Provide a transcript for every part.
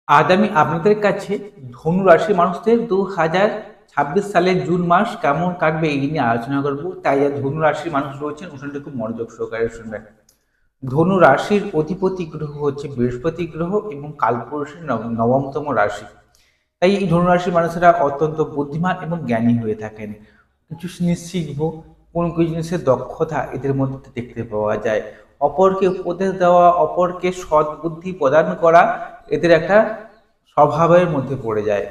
আজ আমি আপনাদের কাছে ধনু রাশির মানুষদের 2026 সালের জুন মাস কেমন কাটবে এই নিয়ে আলোচনা করব। তাই যারা ধনু রাশির মানুষ রয়েছেন অনুষ্ঠানটা খুব মনোযোগ সহকারে শুনবেন। ধনু রাশির অধিপতি গ্রহ হচ্ছে বৃহস্পতি গ্রহ এবং কালপুরুষের নবমতম রাশি। তাই এই ধনু রাশির মানুষেরা অত্যন্ত বুদ্ধিমান এবং জ্ঞানী হয়ে থাকেন। কিছু জিনিস শিখবো, কোনো কিছু জিনিসের দক্ষতা এদের মধ্যে দেখতে পাওয়া যায়। অপরকে উপদেশ দেওয়া, অপরকে সৎ বুদ্ধি প্রদান করা এদের একটা স্বভাবের মধ্যে পড়ে যায়।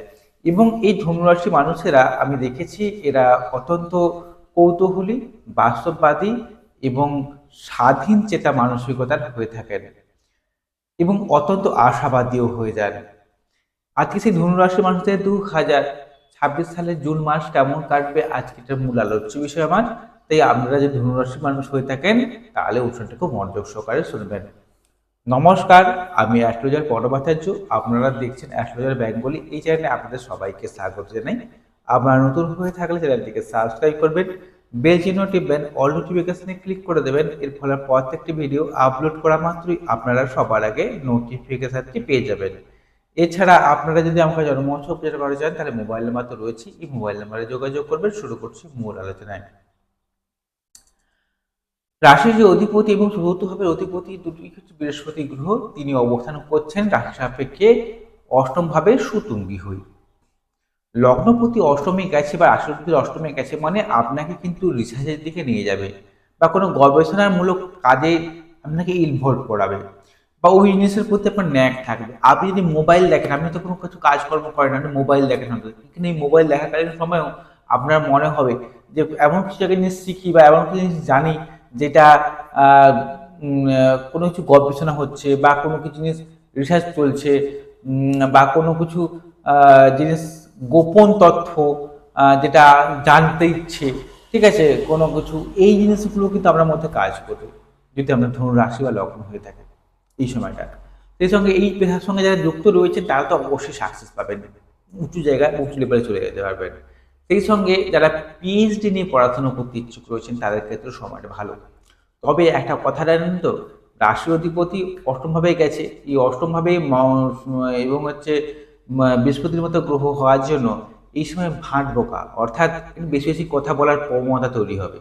এবং এই ধনুরাশি মানুষেরা আমি দেখেছি এরা অত্যন্ত কৌতূহলী, বাস্তববাদী এবং স্বাধীন চেতা মানসিকতার হয়ে থাকেন এবং অত্যন্ত আশাবাদীও হয়ে যান। আজকে সেই ধনুরাশি মানুষদের 2026 সালের জুন মাস কেমন কাটবে আজকে এটার মূল আলোচ্য বিষয় আমার। তাই আপনারা যদি ধনুরাশি মানুষ হয়ে থাকেন তাহলে অনুষ্ঠানটা খুব মনোযোগ সহকারে শুনবেন। নমস্কার, আমি অ্যাস্ট্রোলজার পরমাচার্য। আপনারা দেখছেন অ্যাস্ট্রোলজার বেঙ্গলি। এই চ্যানেলে আপনাদের সবাইকে স্বাগত জানাই। আপনারা নতুন হয়ে থাকলে চ্যানেলটিকে সাবস্ক্রাইব করবেন, বেল চিহ্ন টিপবেন, অল নোটিফিকেশনে ক্লিক করে দেবেন। এর ফলে প্রত্যেকটি ভিডিও আপলোড করা মাত্রই আপনারা সবার আগে নোটিফিকেশনটি পেয়ে যাবেন। এছাড়া আপনারা যদি আমাকে জন্মোৎসব প্রচার করা চান তাহলে মোবাইল নাম্বার তো রয়েছে, এই মোবাইল নাম্বারে যোগাযোগ করবেন। শুরু করছি মূল আলোচনায়। রাশির যে অধিপতি এবং চতুর্থভাবে অধিপতি দুটি হচ্ছে বৃহস্পতি গ্রহ, তিনি অবস্থান করছেন রাশি সাপেক্ষে অষ্টম ভাবে সুতুঙ্গী হই। লগ্নপতি অষ্টমে গেছে বা রাশিপতি অষ্টমে গেছে মানে আপনাকে কিন্তু রিসার্চের দিকে নিয়ে যাবে বা কোনো গবেষণামূলক কাজে আপনাকে ইনভলভ করাবে বা ওই জিনিসের প্রতি আপনার ন্যাক থাকবে। আপনি যদি মোবাইল দেখেন, আপনি তো কোনো কিছু কাজকর্ম করেন, আপনি মোবাইল দেখেন হয়তো, কিন্তু এই মোবাইল দেখাকালীন সময়ও আপনার মনে হবে যে এমন কিছু একটা জিনিস শিখি বা এমন কিছু জিনিস জানি যেটা কোনো কিছু গবেষণা হচ্ছে বা কোনো কিছু জিনিস রিসার্চ চলছে, বা কোনো কিছু জিনিস গোপন তথ্য যেটা জানতে ইচ্ছে, ঠিক আছে, কোনো কিছু এই জিনিসগুলো কিন্তু আপনার মধ্যে কাজ করবে যদি আমরা ধনু রাশি বা লগ্ন হয়ে থাকে এই সময়টা। সেই সঙ্গে এই পেশার সঙ্গে যারা যুক্ত রয়েছে তারা তো অবশ্যই সাকসেস পাবেন, উঁচু জায়গায় উঁচু লেভেলে চলে যেতে পারবেন। সেই সঙ্গে যারা পিএইচডি নিয়ে পড়াশোনা করতে ইচ্ছুক রয়েছেন তাদের ক্ষেত্রে সময়টা ভালো। তবে একটা কথা জানেন তো, রাশি অধিপতি অষ্টমভাবে গেছে, এই অষ্টমভাবে এবং হচ্ছে বৃহস্পতির মতো গ্রহ হওয়ার জন্য এই সময় ভাঁট বোকা, অর্থাৎ বেশি বেশি কথা বলার প্রবণতা তৈরি হবে।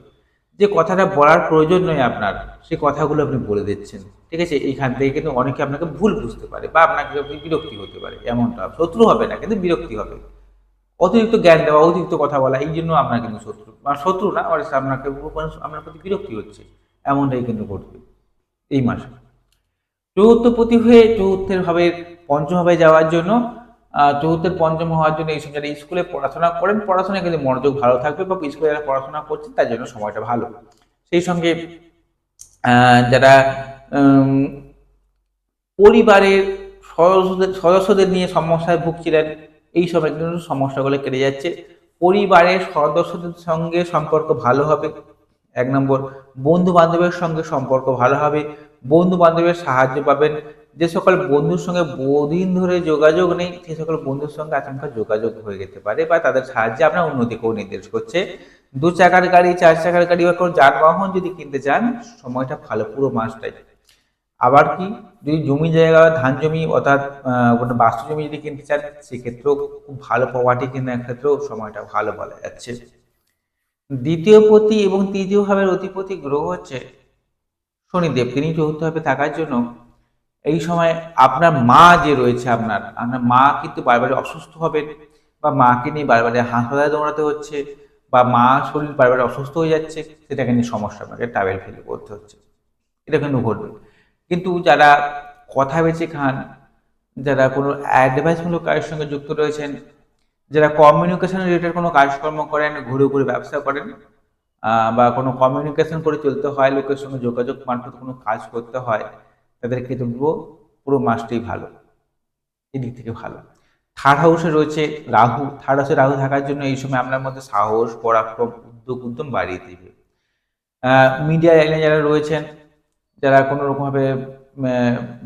যে কথাটা বলার প্রয়োজন নয় আপনার, সে কথাগুলো আপনি বলে দিচ্ছেন, ঠিক আছে। এইখান থেকে কিন্তু অনেকে আপনাকে ভুল বুঝতে পারে বা আপনাকে বিরক্তি হতে পারে। এমনটা শত্রু হবে না, কিন্তু বিরক্তি হবে। অতিরিক্ত জ্ঞান দেওয়া, অতিরিক্ত কথা বলা, এই জন্য আপনার কিন্তু শত্রু বা শত্রু না, আপনাকে আপনার প্রতি বিরক্তি হচ্ছে, এমনটাই কিন্তু ঘটবে এই মাসে। চতুর্থপতি হয়ে চতুর্থের ভাবে পঞ্চম ভাবে যাওয়ার জন্য, চতুর্থের পঞ্চম হওয়ার জন্য এইসব যারা স্কুলে পড়াশোনা করেন পড়াশোনায় কিন্তু মনোযোগ ভালো থাকবে বা স্কুলে যারা পড়াশোনা করছেন তার জন্য সময়টা ভালো। সেই সঙ্গে যারা পরিবারের সদস্যদের নিয়ে সমস্যায় ভুগছিলেন, এই সময় কিন্তু সমস্যাগুলো কেটে যাচ্ছে। পরিবারের সদস্যদের সঙ্গে সম্পর্ক ভালো হবে। এক নম্বর, বন্ধু বান্ধবের সঙ্গে সম্পর্ক ভালো হবে, বন্ধু বান্ধবের সাহায্য পাবেন। যে সকল বন্ধুর সঙ্গে বহুদিন ধরে যোগাযোগ নেই সে সকল বন্ধুর সঙ্গে আচমকা যোগাযোগ হয়ে যেতে পারে বা তাদের সাহায্যে আপনার উন্নতিকেও নির্দেশ করছে। দু চাকার গাড়ি, চার চাকার গাড়ি বা কোনো যানবাহন যদি কিনতে চান সময়টা ভালো পুরো মাসটাই। আবার কি, যদি জমি জায়গা ধান জমি অর্থাৎ কোনো বাস্তু জমি যদি কিনতে চান সেক্ষেত্রেও খুব ভালো, প্রপার্টি কেনার ক্ষেত্রেও সময়টা ভালো বলা যাচ্ছে। দ্বিতীয় পতি এবং তৃতীয় ভাবের অধিপতি গ্রহ হচ্ছে শনিদেব, তিনি চতুর্থ ভাবে থাকার জন্য এই সময় আপনার মা যে রয়েছে, আপনার আপনার মা কিন্তু বারবার অসুস্থ হবেন বা মাকে নিয়ে বারবার হাসপাতালে দৌড়াতে হচ্ছে বা মা শরীর বারবার অসুস্থ হয়ে যাচ্ছে, সেটাকে নিয়ে সমস্যা আপনাকে ট্রাভেল ফিল করতে হচ্ছে, এটা কিন্তু ঘটবে। কিন্তু যারা কথা বেঁচে খান, যারা কোনো অ্যাডভাইসমূলক কাজের সঙ্গে যুক্ত রয়েছেন, যারা কমিউনিকেশন রিলেটেড কোনো কাজকর্ম করেন, ঘুরে ঘুরে ব্যবসা করেন, বা কোনো কমিউনিকেশন করে চলতে হয়, লোকের সঙ্গে যোগাযোগ মারফত কোনো কাজ করতে হয়, তাদের ক্ষেত্রে বলবো পুরো মাসটাই ভালো, এদিক থেকে ভালো। থার্ড হাউসে রয়েছে রাহু, থার্ড হাউসে রাহু থাকার জন্য এই সময় আপনার মধ্যে সাহস, পরাক্রম, উদ্যম বাড়িয়ে দিবে। মিডিয়া লাইনে যারা রয়েছেন, যারা কোনো রকমভাবে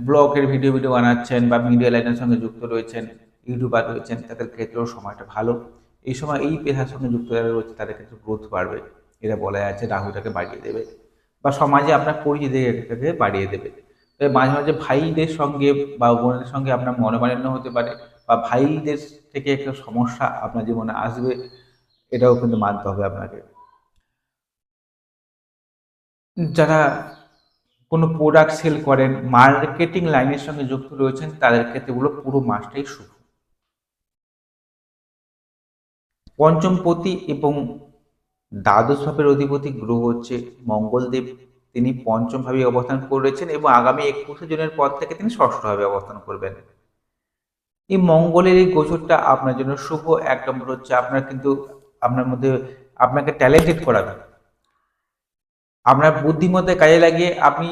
ব্লগের ভিডিও ভিডিও বানাচ্ছেন বা মিডিয়া লাইনের সঙ্গে যুক্ত রয়েছেন, ইউটিউবার রয়েছেন, তাদের ক্ষেত্রেও সময়টা ভালো। এই সময় এই পেশার সঙ্গে যুক্ত যারা রয়েছে তাদের ক্ষেত্রে গ্রোথ বাড়বে, এটা বলা যাচ্ছে রাহুটাকে বাড়িয়ে দেবে বা সমাজে আপনার পরিচিতিকে বাড়িয়ে দেবে। তবে মাঝে মাঝে ভাইদের সঙ্গে বা বোনদের সঙ্গে আপনার মনোমালিন্য হতে পারে, বা ভাইদের থেকে একটা সমস্যা আপনার জীবনে আসবে, এটাও কিন্তু মানতে হবে আপনাকে। যারা কোনো প্রোডাক্ট সেল করেন, মার্কেটিং লাইনের সঙ্গে যুক্ত রয়েছেন, তাদের ক্ষেত্রে বলব পুরো মাসটাই শুভ। পঞ্চমপতি এবং দ্বাদশ ভাবের অধিপতি গ্রহ হচ্ছে মঙ্গলদেব। তিনি পঞ্চম ভাবে অবস্থান করেছেন এবং আগামী 21শে জুনের পর থেকে তিনি ষষ্ঠ ভাবে অবস্থান করবেন। এই মঙ্গলের এই গোচরটা আপনার জন্য শুভ। এক নম্বর হচ্ছে আপনার কিন্তু আপনার মধ্যে আপনাকে ট্যালেন্টেড করাবে, আপনার বুদ্ধিমত্তা কাজে লাগিয়ে আপনি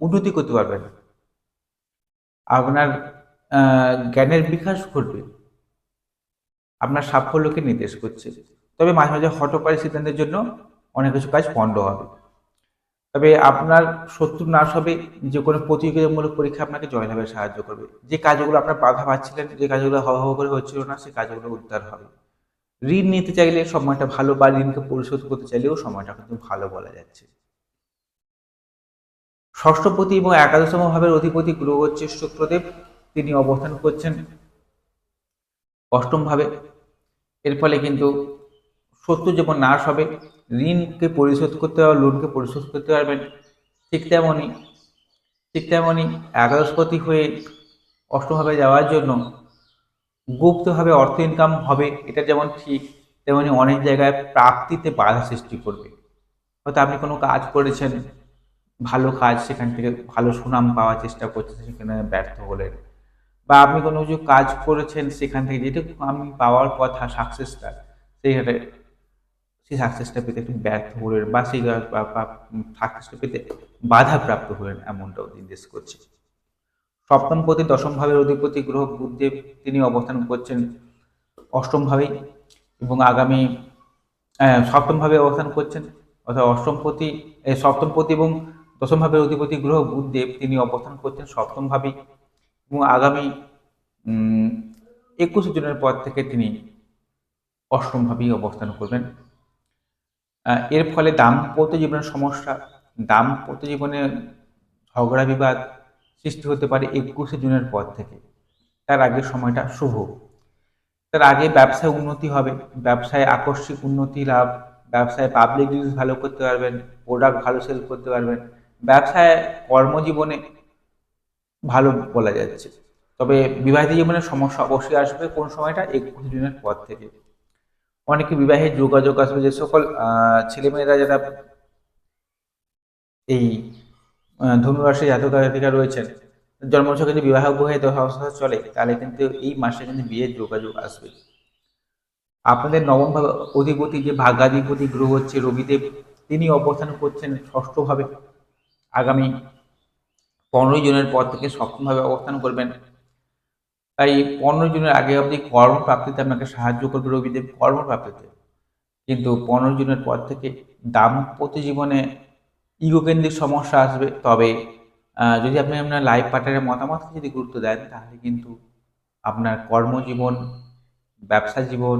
উন্নতি করতে পারবেন, আপনার জ্ঞানের বিকাশ ঘটবে, আপনার সাফল্যকে নির্দেশ করছে। তবে মাঝে মাঝে হঠকারী সিদ্ধান্তের জন্য অনেক কিছু কাজ পণ্ড হবে। তবে আপনার শত্রু নাশ হবে, যে কোনো প্রতিযোগিতামূলক পরীক্ষা আপনাকে জয়লাভে সাহায্য করবে। যে কাজগুলো আপনার বাধা পাচ্ছিলেন, যে কাজগুলো হওয়া হওয়া করে হচ্ছিল না, সেই কাজগুলো উদ্ধার হবে। ঋণ নিতে চাইলে সময়টা ভালো, বা ঋণকে পরিশোধ করতে চাইলেও সময়টা কিন্তু ভালো বলা যাচ্ছে। ষষ্ঠপতি এবং একাদশতম ভাবের অধিপতি গ্রহ হচ্ছে শুক্রদেব। তিনি অবস্থান করছেন অষ্টম ভাবে। এর ফলে কিন্তু শত্রু যেমন নাশ হবে, ঋণকে পরিশোধ করতে পারবেন, লোনকে পরিশোধ করতে পারবেন। ঠিক তেমনই ঠিক তেমনই একাদশপতি হয়ে অষ্টমভাবে যাওয়ার জন্য গুপ্তভাবে অর্থ ইনকাম হবে, এটা যেমন ঠিক, তেমনি অনেক জায়গায় প্রাপ্তিতে বাধা সৃষ্টি করবে। হয়তো আপনি কোনো কাজ করেছেন, ভালো কাজ, সেখান থেকে ভালো সুনাম পাওয়ার চেষ্টা করছেন, সেখানে ব্যর্থ হলেন। বা আপনি কোনো কিছু কাজ করেছেন, সেখান থেকে যেটুকু আমি পাওয়ার কথা সাকসেসটা, সেইখানে সেই সাকসেসটা পেতে একটু ব্যর্থ হলেন, বা সেই সাকসেসটা পেতে বাধাপ্রাপ্ত হলেন, এমনটাও নির্দেশ করছে। সপ্তম পতি দশম ভাবের অধিপতি গ্রহ বুধদেব, তিনি অবস্থান করছেন অষ্টম ভাবেই এবং আগামী সপ্তম ভাবে অবস্থান করছেন, অর্থাৎ সপ্তম পতি এবং দশম ভাবের অধিপতি গ্রহ বুধদেব, তিনি অবস্থান করছেন সপ্তম ভাবেই এবং আগামী 21শে জুনের পর থেকে তিনি অষ্টম ভাবেই অবস্থান করবেন। এর ফলে দাম্পত্য জীবনের সমস্যা, দাম্পত্য জীবনে ঝগড়া বিবাদ সৃষ্টি হতে পারে 21শে জুনের পর থেকে। তার আগের সময়টা শুভ। তার আগে ব্যবসায় উন্নতি হবে, ব্যবসায় আকস্মিক উন্নতি লাভ, ব্যবসায় পাবলিক রিলিজ ভালো করতে পারবেন, প্রোডাক্ট ভালো সেল করতে পারবেন, ব্যবসায় কর্মজীবনে ভালো বলা যাচ্ছে। তবে বিবাহিত জীবনের সমস্যা অবশ্যই আসবে কোন সময়টা, 21শে জুনের পর থেকে। অনেকে বিবাহের যোগাযোগ আসবে, যে সকল ছেলেমেয়েরা যারা এই ধনুরাশি জাতক জাতিকা রয়েছেন, জন্মছকে যদি বিবাহ বহে দশা চলে, তাহলে কিন্তু এই মাসে কিন্তু বিয়ের যোগাযোগ আসবে। আপনাদের নবম ভাবে অধিপতি যে ভাগ্যাধিপতি গ্রহ হচ্ছে রবিদেব, তিনি অবস্থান করছেন ষষ্ঠভাবে। আগামী 15ই জুনের পর থেকে সপ্তমভাবে অবস্থান করবেন। তাই 15ই জুনের আগে অবধি কর্মপ্রাপ্তিতে আপনাকে সাহায্য করবে রবিদেব, কর্মপ্রাপ্তিতে। কিন্তু 15ই জুনের পর থেকে দাম্পত্য জীবনে ইগোকেন্দ্রিক সমস্যা আসবে। তবে যদি আপনি আপনার লাইফ পার্টনারের মতামতকে যদি গুরুত্ব দেন, তাহলে কিন্তু আপনার কর্মজীবন, ব্যবসা জীবন,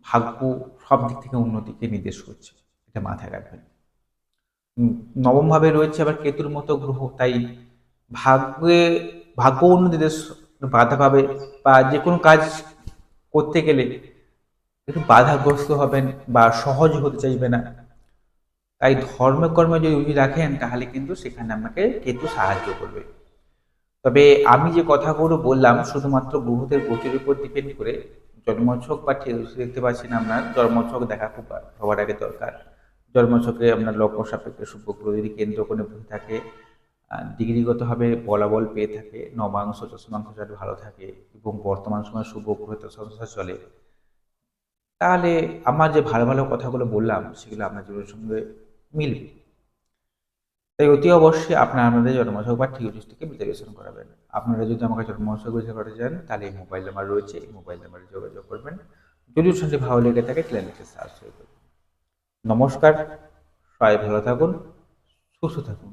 ভাগ্য সব দিক থেকে উন্নতিকে নির্দেশ করছে, এটা মাথায় রাখবেন। নবম ভাবে রয়েছে আবার কেতুর মতো গ্রহ, তাই ভাগ্যে ভাগ্য উন্নতিতে বাধা পাবে, বা যে কোনো কাজ করতে গেলে একটু বাধাগ্রস্ত হবেন বা সহজ হতে চাইবে না। তাই ধর্মে কর্মে যদি রুচি রাখেন, তাহলে কিন্তু সেখানে আমাকে কেতু সাহায্য করবে। তবে আমি যে কথাগুলো বললাম শুধুমাত্র গ্রহদের গতির উপর ডিপেন্ড করে, জন্মছক বা দেখতে পাচ্ছেন, আপনার জন্মছক দেখা খুব সবার আগে দরকার। জন্মছকে আপনার লগ্ন সাপেক্ষে শুভ গ্রহ যদি কেন্দ্র করে বসে থাকে, ডিগ্রিগতভাবে বলাবল পেয়ে থাকে, নবাংশ দশমাংশ যাতে ভালো থাকে এবং বর্তমান সময় শুভ গ্রহ সংস্থা চলে, তাহলে আমার যে ভালো ভালো কথাগুলো বললাম, সেগুলো আপনার জীবনের সঙ্গে মিলবে। তাই অতি অবশ্যই আপনাদের জন্মছক বা থিওরিস্টকে বিশ্লেষণ করাবেন। আপনারা যদি আমাকে জন্মছক বিশ্লেষণ করতে চান, তাহলে এই মোবাইল নাম্বার রয়েছে, এই মোবাইল নাম্বারে যোগাযোগ করবেন। যদি শুনতে ভালো লেগে থাকে, চ্যানেলকে সাবস্ক্রাইব করবেন। নমস্কার, সবাই ভালো থাকুন, সুস্থ থাকুন।